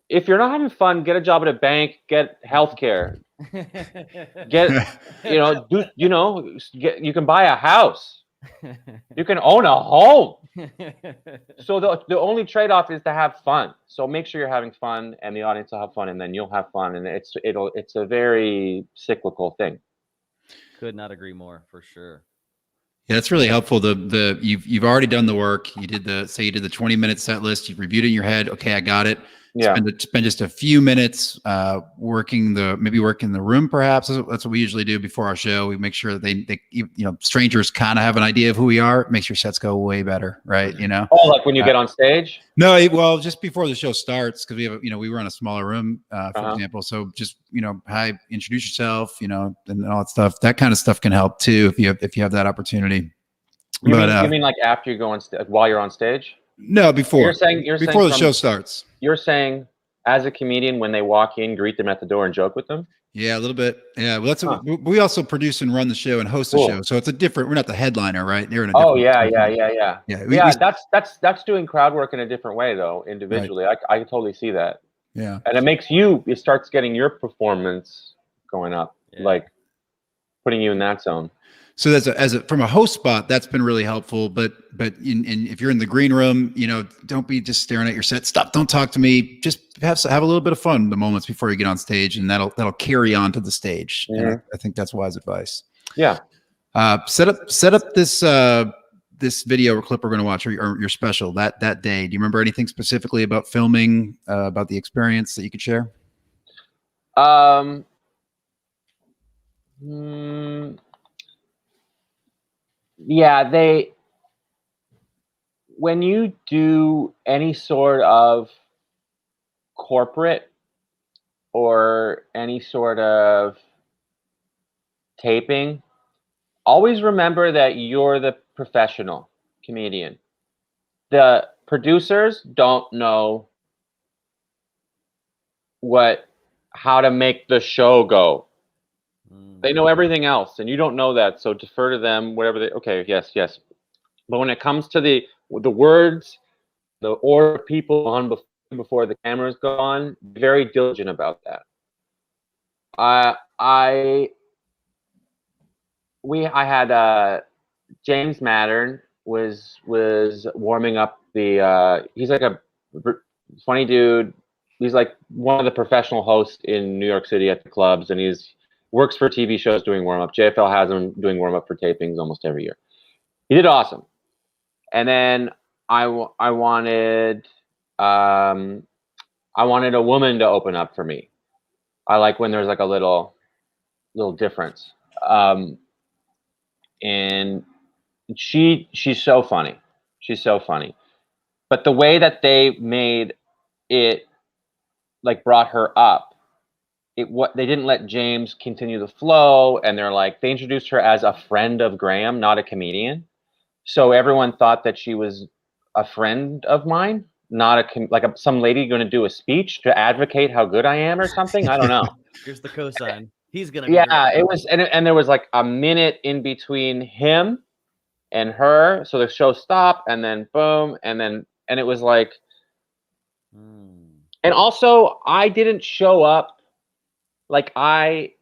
If you're not having fun, get a job at a bank, get healthcare, get you can buy a house, you can own a home. So the only trade-off is to have fun. So make sure you're having fun, and the audience will have fun, and then you'll have fun, and it's a very cyclical thing. Could not agree more, for sure. Yeah, that's really helpful. You've already done the work. You did the 20-minute set list. You've reviewed it in your head. Okay, I got it. Yeah. Spend just a few minutes working the room. Perhaps that's what we usually do before our show. We make sure that they strangers kind of have an idea of who we are. It makes your sets go way better, right? Oh, like when you get on stage? No, well, just before the show starts, because we have we run a smaller room, for example. So just hi, introduce yourself, and all that stuff. That kind of stuff can help too if you have that opportunity. You mean like after you go on stage, while you're on stage? No, before. You're saying before the show starts. You're saying, as a comedian, when they walk in, greet them at the door and joke with them? Yeah, a little bit. Yeah, well, we also produce and run the show and host the show, so it's a different. We're not the headliner, right? They're in a yeah. That's doing crowd work in a different way, though. Individually, right. I totally see that. Yeah, and it starts getting your performance going up, like putting you in that zone. So that's from a host spot, that's been really helpful. But if you're in the green room, don't be just staring at your set. Stop! Don't talk to me. Just have a little bit of fun the moments before you get on stage, and that'll carry on to the stage. Mm-hmm. And I think that's wise advice. Yeah. Set up this video or clip we're going to watch, or your special that day. Do you remember anything specifically about filming, about the experience that you could share? Yeah, when you do any sort of corporate or any sort of taping, always remember that you're the professional comedian. The producers don't know how to make the show go. They know everything else, and you don't know that. So defer to them. Yes. But when it comes to the words, the order of people on before the cameras go on, be very diligent about that. I had James Mattern was warming up he's like a funny dude. He's like one of the professional hosts in New York City at the clubs, and he's works for TV shows doing warm-up. JFL has him doing warm-up for tapings almost every year. He did awesome. And then I wanted a woman to open up for me. I like when there's like a little difference. And she's so funny. She's so funny. But the way that they made it, like, brought her up, they didn't let James continue the flow, and they introduced her as a friend of Graham, not a comedian. So everyone thought that she was a friend of mine, not some lady going to do a speech to advocate how good I am or something. I don't know. Here's the cosign. He's gonna. It was, and there was like a minute in between him and her, so the show stopped, and then boom, and it was like, and also I didn't show up. Like I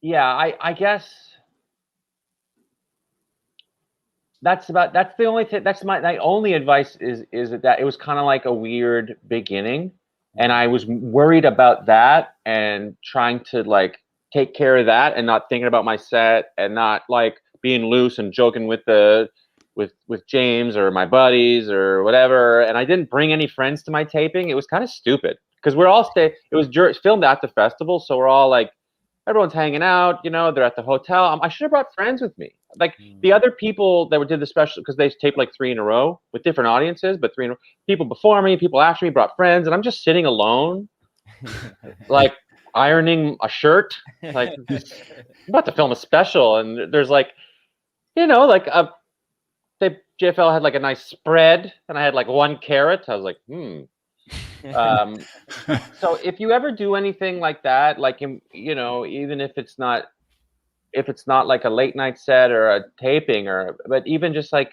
guess that's the only thing. That's my only advice is that it was kind of like a weird beginning, and I was worried about that and trying to like take care of that and not thinking about my set and not like being loose and joking with James or my buddies or whatever. And I didn't bring any friends to my taping. It was kind of stupid. Because we're all it was filmed at the festival, so we're all like, everyone's hanging out, they're at the hotel. I should have brought friends with me. Like the other people that did the special, because they taped like 3 in a row with different audiences, but 3 in a row. People before me, people after me brought friends, and I'm just sitting alone. Like ironing a shirt. Like, I'm about to film a special, and there's like, like JFL had like a nice spread, and I had like 1 carrot. I was like, So if you ever do anything like that, like, even if it's not like a late night set or a taping, but even just like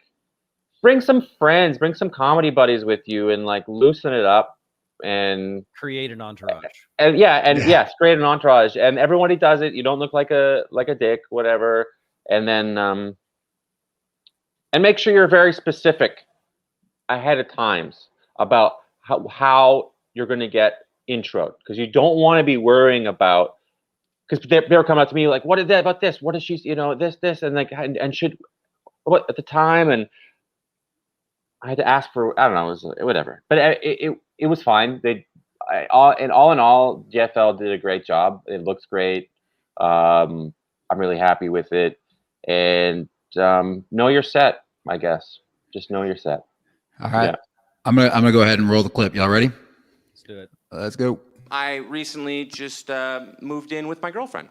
bring some friends, bring some comedy buddies with you, and like loosen it up and Create an entourage. and yes, create an entourage, and everybody does it. You don't look like a dick, whatever, and then and make sure you're very specific ahead of times about how you're going to get introed, because you don't want to be worrying about, because they were coming up to me like, what is that about this? What is she, this, and like, and should, what at the time, and I had to ask for, I don't know, it was whatever, but it was fine. All in all, JFL did a great job. It looks great. I'm really happy with it, and know your set, I guess. Just know your set. All right. Yeah. I'm gonna go ahead and roll the clip. Y'all ready? Let's do it. Let's go. I recently just moved in with my girlfriend.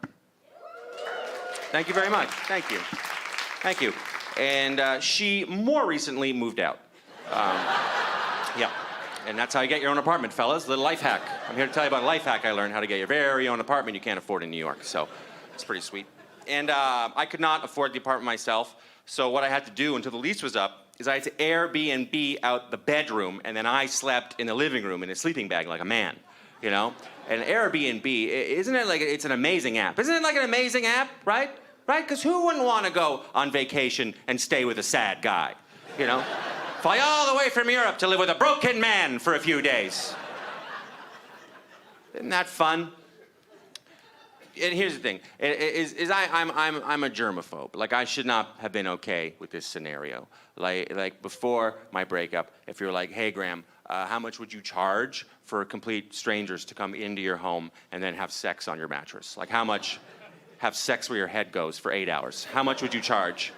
Thank you very much. Thank you. Thank you. And she more recently moved out. Yeah. And that's how you get your own apartment, fellas. Little life hack. I'm here to tell you about a life hack I learned, how to get your very own apartment you can't afford in New York. So it's pretty sweet. And I could not afford the apartment myself. So what I had to do until the lease was up is I had to Airbnb out the bedroom, and then I slept in the living room in a sleeping bag like a man, And Airbnb, isn't it like, it's an amazing app? Isn't it like an amazing app, right? Right? Because who wouldn't want to go on vacation and stay with a sad guy, Fly all the way from Europe to live with a broken man for a few days. Isn't that fun? And here's the thing: I'm a germaphobe. Like, I should not have been okay with this scenario. Like before my breakup, if you're like, hey Graham, how much would you charge for complete strangers to come into your home and then have sex on your mattress? Like, how much have sex where your head goes for 8 hours? How much would you charge?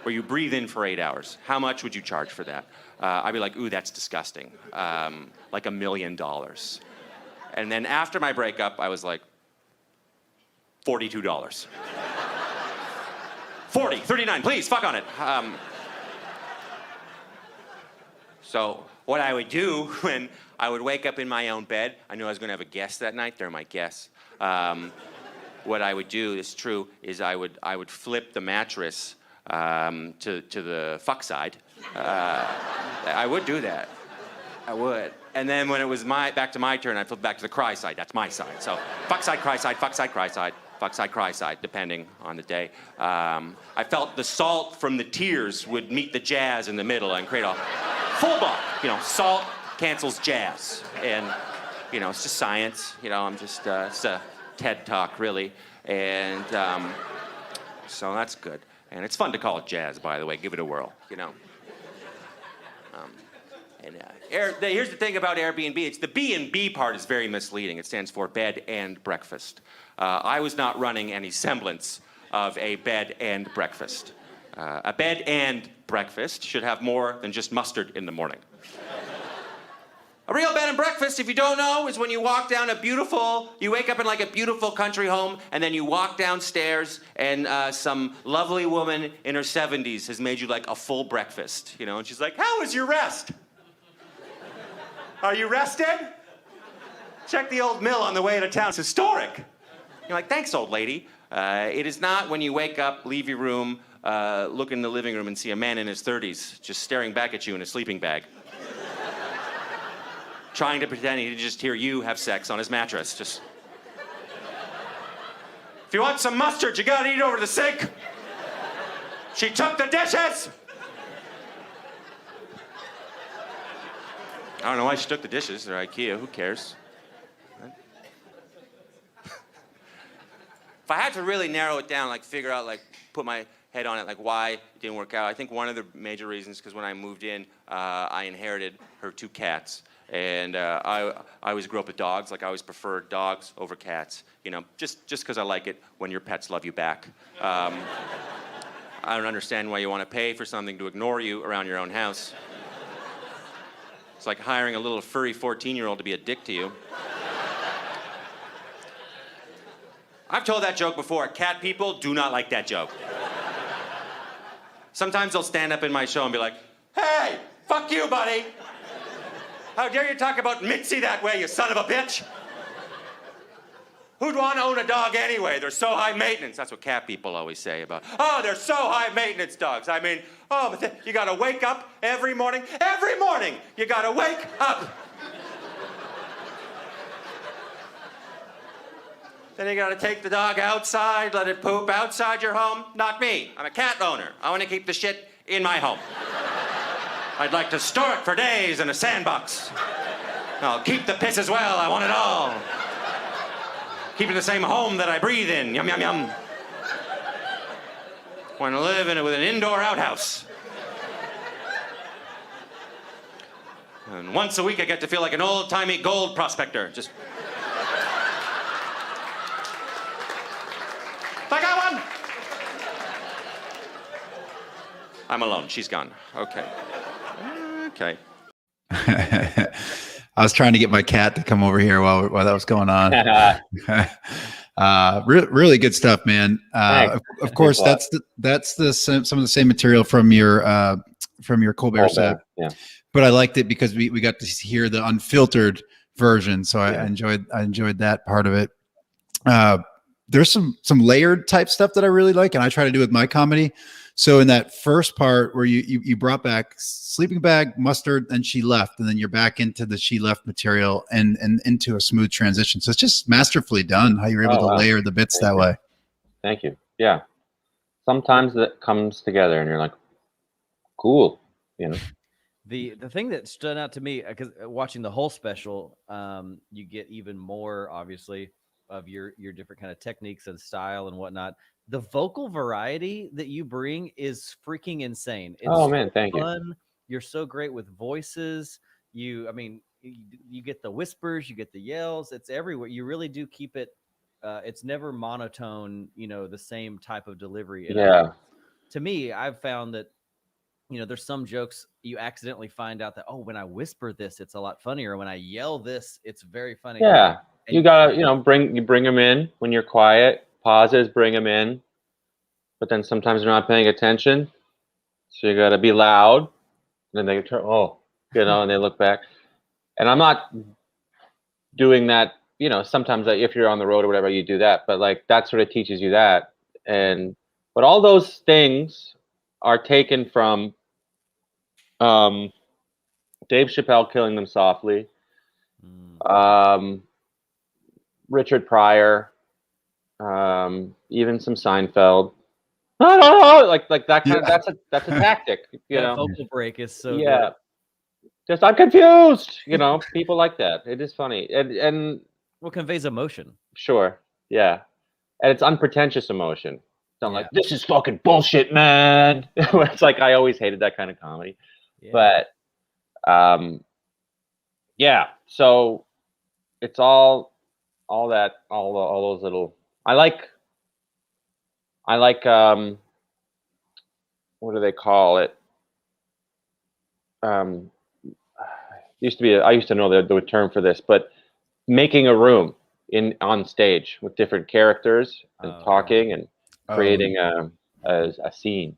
Where you breathe in for 8 hours. How much would you charge for that? I'd be like, ooh, that's disgusting. Like $1 million. And then after my breakup, I was like, $42. 40, 39, please, fuck on it. So what I would do when I would wake up in my own bed, I knew I was gonna have a guest that night, they're my guests. What I would do, it's true, is I would flip the mattress to the fuck side. I would do that. I would. And then when it was back to my turn, I'd flip back to the cry side. That's my side. So fuck side, cry side, fuck side, cry side, fuck side, cry side, depending on the day. I felt the salt from the tears would meet the jazz in the middle and create a full bar. Salt cancels jazz. And, it's just science. I'm just, it's a TED talk, really. And so that's good. And it's fun to call it jazz, by the way. Give it a whirl, Here's the thing about Airbnb. It's the B&B part is very misleading. It stands for bed and breakfast. I was not running any semblance of a bed and breakfast. A bed and breakfast should have more than just mustard in the morning. A real bed and breakfast, if you don't know, is when you walk down you wake up in like a beautiful country home, and then you walk downstairs, and some lovely woman in her 70s has made you like a full breakfast, and she's like, how was your rest? Are you rested? Check the old mill on the way to town. It's historic. You're like, thanks, old lady. It is not when you wake up, leave your room, look in the living room and see a man in his 30s just staring back at you in a sleeping bag. Trying to pretend he just hear you have sex on his mattress. Just. If you want some mustard, you gotta eat over the sink. She took the dishes. I don't know why she took the dishes. They're IKEA. Who cares? If I had to really narrow it down, figure out, put my head on it, why it didn't work out, I think one of the major reasons, because when I moved in, I inherited her 2 cats. And I always grew up with dogs. I always preferred dogs over cats. Just because I like it when your pets love you back. I don't understand why you want to pay for something to ignore you around your own house. It's like hiring a little furry 14-year-old to be a dick to you. I've told that joke before. Cat people do not like that joke. Sometimes they'll stand up in my show and be like, hey, fuck you, buddy. How dare you talk about Mitzi that way, you son of a bitch? Who'd want to own a dog anyway? They're so high maintenance. That's what cat people always say about, oh, they're so high maintenance dogs. I mean, oh, but you gotta wake up every morning. Every morning, you gotta wake up. Then you gotta take the dog outside, let it poop outside your home. Not me. I'm a cat owner. I wanna keep the shit in my home. I'd like to store it for days in a sandbox. I'll keep the piss as well. I want it all. Keep it in the same home that I breathe in. Yum, yum, yum. Want to live in it with an indoor outhouse. And once a week I get to feel like an old-timey gold prospector. Just... I got one! I'm alone. She's gone. Okay. Okay. I was trying to get my cat to come over here while that was going on. Really good stuff, man. Of course, that's some of the same material from your Colbert set. Yeah. But I liked it because we got to hear the unfiltered version, so I enjoyed that part of it. There's some layered type stuff that I really like, and I try to do with my comedy. So in that first part where you brought back sleeping bag, mustard, and she left, and then you're back into the she left material and into a smooth transition. So it's just masterfully done how you're able to layer the bits that way. Thank you. Yeah. Sometimes that comes together and you're like, cool, you know. The thing that stood out to me, because watching the whole special, you get even more, obviously, of your different kind of techniques and style and whatnot. The vocal variety that you bring is freaking insane. It's man, thank you. You're so great with voices. You get the whispers, you get the yells. It's everywhere. You really do keep it. It's never monotone. The same type of delivery. And to me, I've found that there's some jokes you accidentally find out that, oh, when I whisper this, it's a lot funnier. When I yell this, it's very funny. Yeah, you gotta bring them in when you're quiet. Pauses, bring them in, but then sometimes they're not paying attention, so you got to be loud. And then they turn, and they look back. And I'm not doing that, sometimes if you're on the road or whatever, you do that, but like that sort of teaches you that. But all those things are taken from Dave Chappelle, Killing Them Softly, Richard Pryor, even some Seinfeld. Like that kind of that's a tactic, vocal break is so good. Just I'm confused, people like that. It is funny and what conveys emotion. Sure, yeah, and it's unpretentious emotion. It's not like this is fucking bullshit, man. It's like I always hated that kind of comedy, but so it's all those little. I like what do they call it? I used to know the term for this, but making a room on stage with different characters and talking and creating a scene.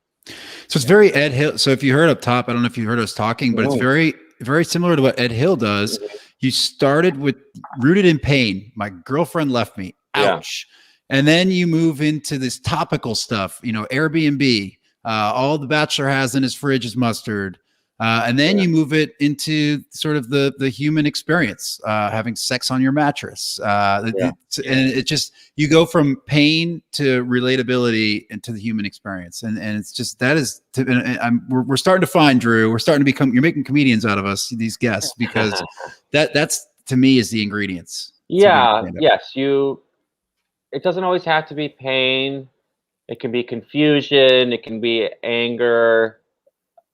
So it's very Ed Hill. So if you heard up top, I don't know if you heard us talking, but it's very, very similar to what Ed Hill does. You started with Rooted in Pain. My girlfriend left me. Ouch. Yeah. And then you move into this topical stuff, Airbnb, all the Bachelor has in his fridge is mustard. And then you move it into sort of the human experience, having sex on your mattress. And it just, you go from pain to relatability into the human experience. And it's just, that is, we're starting to find, Drew, you're making comedians out of us, these guests, because that's to me is the ingredients. Yeah. Yes. It doesn't always have to be pain. It can be confusion. It can be anger,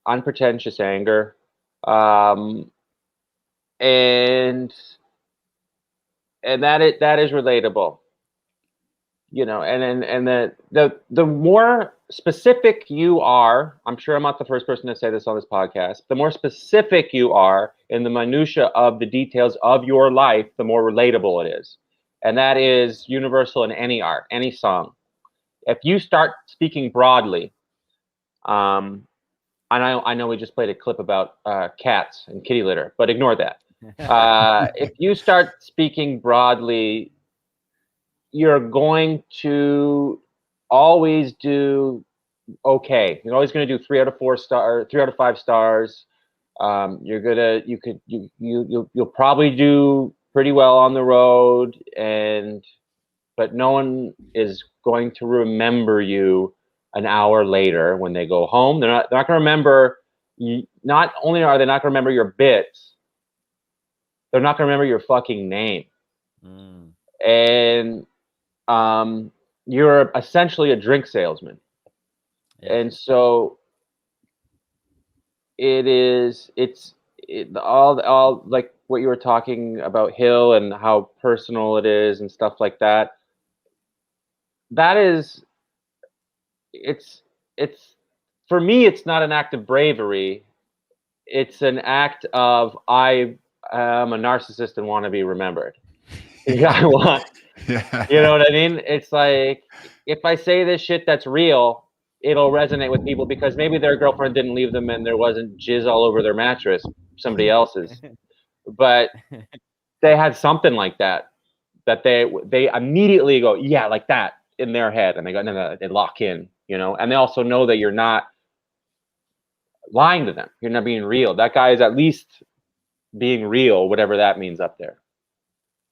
unpretentious anger. And that is relatable, and the more specific you are, I'm sure I'm not the first person to say this on this podcast, the more specific you are in the minutia of the details of your life, the more relatable it is. and that is universal in any art, any song. If you start speaking broadly, and I know we just played a clip about cats and kitty litter, but ignore that. If you start speaking broadly, you're going to always do okay. You're always going to do 3 out of 4 star, 3 out of 5 stars. You'll probably do pretty well on the road, but no one is going to remember you an hour later when they go home. They're not going to remember you. Not only are they not going to remember your bits, they're not going to remember your fucking name. And you're essentially a drink salesman. And so it's all like what you were talking about Hill and how personal it is and stuff like that. That is, it's for me, it's not an act of bravery. It's an act of, I am a narcissist and want to be remembered. I want, you know what I mean? It's like, if I say this shit that's real, it'll resonate with people because maybe their girlfriend didn't leave them and there wasn't jizz all over their mattress, somebody else's, but they had something like that they immediately go, yeah, like that, in their head, and they go, no, they lock in, you know. And they also know that you're not lying to them, you're not being real. That guy is at least being real, whatever that means up there.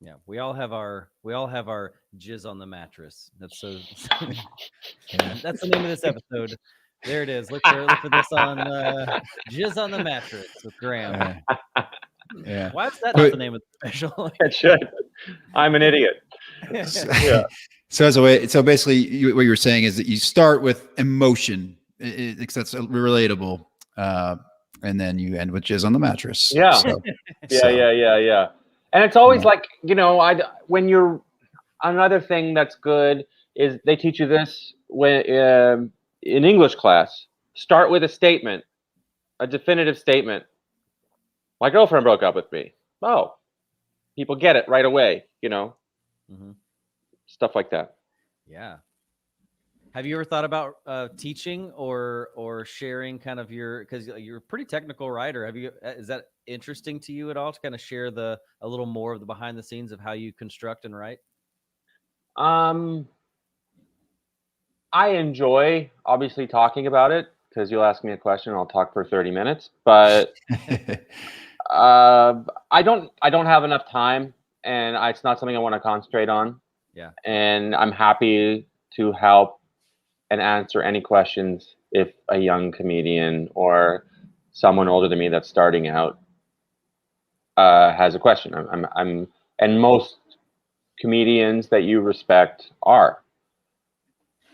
Yeah, we all have our jizz on the mattress. That's so. That's the name of this episode. There it is. Look for this on Jizz on the Mattress with Graham. Yeah. Why is that not the name of the special? It should. I'm an idiot. Yeah. So basically, what you're saying is that you start with emotion, because that's relatable, and then you end with jizz on the mattress. Yeah. Yeah. And it's always like, you know, when you're, another thing that's good is they teach you this when in English class. Start with a statement, a definitive statement. My girlfriend broke up with me. Oh, people get it right away, you know, stuff like that. Yeah. Have you ever thought about teaching or sharing kind of because you're a pretty technical writer. Is that interesting to you at all to kind of share a little more of the behind the scenes of how you construct and write? I enjoy obviously talking about it because you'll ask me a question and I'll talk for 30 minutes, but I don't have enough time, and it's not something I want to concentrate on. Yeah. And I'm happy to help and answer any questions if a young comedian or someone older than me that's starting out has a question. And most comedians that you respect are.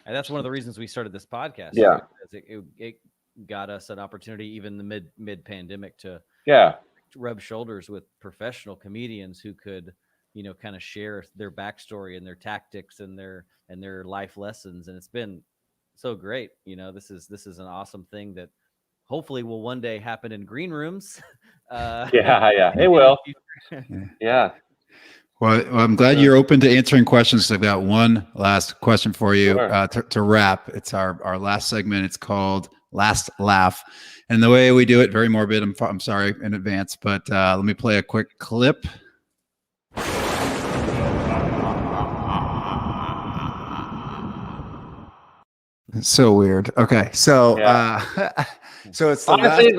And that's one of the reasons we started this podcast. Yeah. It got us an opportunity, even the mid pandemic, to rub shoulders with professional comedians who could, you know, kind of share their backstory and their tactics and their life lessons. And it's been so great. You know, this is an awesome thing that hopefully will one day happen in green rooms. It will. Yeah. Well, I'm glad you're open to answering questions. I've got one last question for you. Sure. To wrap. It's our last segment. It's called Last Laugh. And the way we do it, very morbid. I'm sorry in advance, but let me play a quick clip. It's so weird. Okay. So, so it's honestly,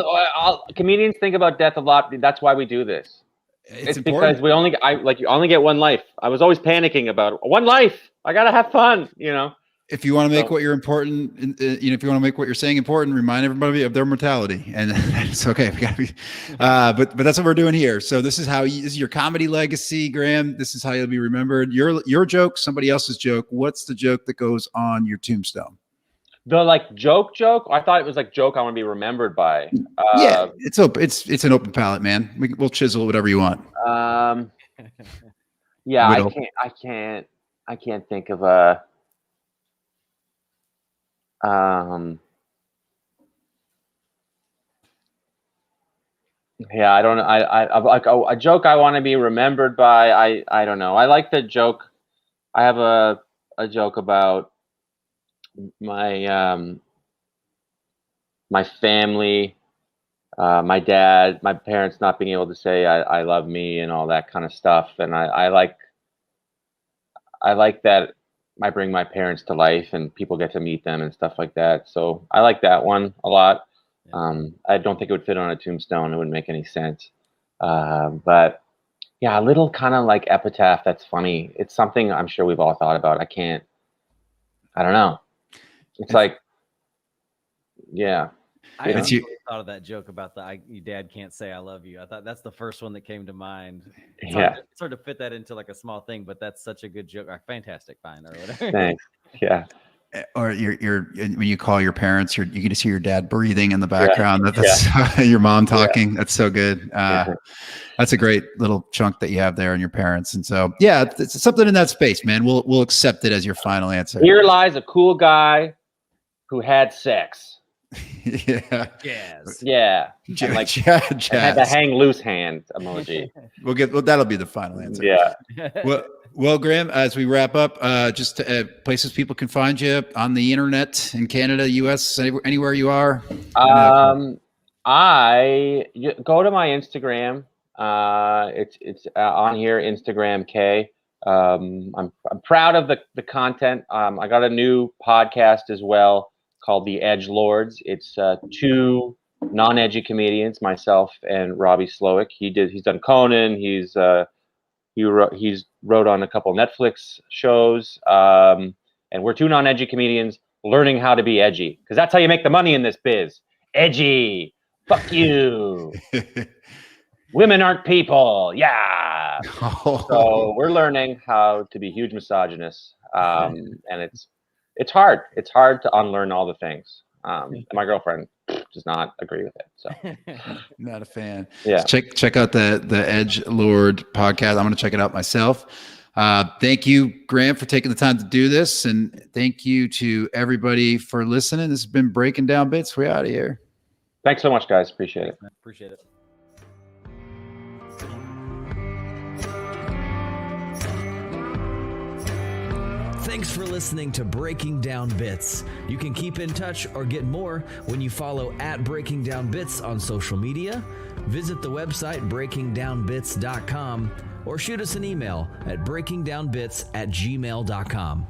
comedians think about death a lot. That's why we do this. It's because you only get one life. I was always panicking about one life. I gotta have fun, you know. If you want to make what you're important, if you want to make what you're saying important, remind everybody of their mortality, and it's okay. We gotta be, but that's what we're doing here. So this is your comedy legacy, Graham. This is how you'll be remembered. Your joke, somebody else's joke. What's the joke that goes on your tombstone? The joke. I thought it was joke I want to be remembered by. Yeah, it's open. It's an open palette, man. We'll chisel whatever you want. Yeah, Whittle. I can't think of a. Yeah, I don't know. A joke I want to be remembered by. I don't know. I like the joke I have a joke about my my family, my dad, my parents not being able to say I love me and all that kind of stuff. And I like that I bring my parents to life and people get to meet them and stuff like that. So I like that one a lot. I don't think it would fit on a tombstone. It wouldn't make any sense. But yeah, a little kind of like epitaph that's funny. It's something I'm sure we've all thought about. I don't know. It's like, yeah. I It's actually you- thought of that joke about your dad can't say I love you. I thought that's the first one that came to mind. It's Yeah. hard to fit that into like a small thing, but that's such a good joke. Fantastic find or whatever. Thanks. Yeah. Or you're when you call your parents, you can just hear your dad breathing in the background. That's your mom talking. That's so good. That's a great little chunk that you have there in your parents. And so, yeah, it's something in that space, man. We'll accept it as your final answer. Here lies a cool guy who had sex. Yeah. Yes. Yeah. And like Jazz. I had the hang loose hand emoji. That'll be the final answer. Yeah. Well, Graham, as we wrap up, just places people can find you on the internet in Canada, US, anywhere you are. You go to my Instagram. It's on here, Instagram K. I'm proud of the content. I got a new podcast as well called The Edge Lords. It's two non-edgy comedians, myself and Robbie Slowick. He's done Conan. He's wrote on a couple Netflix shows. And we're two non-edgy comedians learning how to be edgy, because that's how you make the money in this biz. Edgy. Fuck you. Women aren't people. Yeah. So we're learning how to be huge misogynists. And it's hard. It's hard to unlearn all the things. And my girlfriend does not agree with it. So not a fan. Yeah. Check out the Edge Lord podcast. I'm going to check it out myself. Thank you, Graham, for taking the time to do this. And thank you to everybody for listening. This has been Breaking Down Bits. We're out of here. Thanks so much, guys. Appreciate it. Appreciate it. Thanks for listening to Breaking Down Bits. You can keep in touch or get more when you follow @Breaking Down Bits on social media, visit the website breakingdownbits.com, or shoot us an email at breakingdownbits@gmail.com.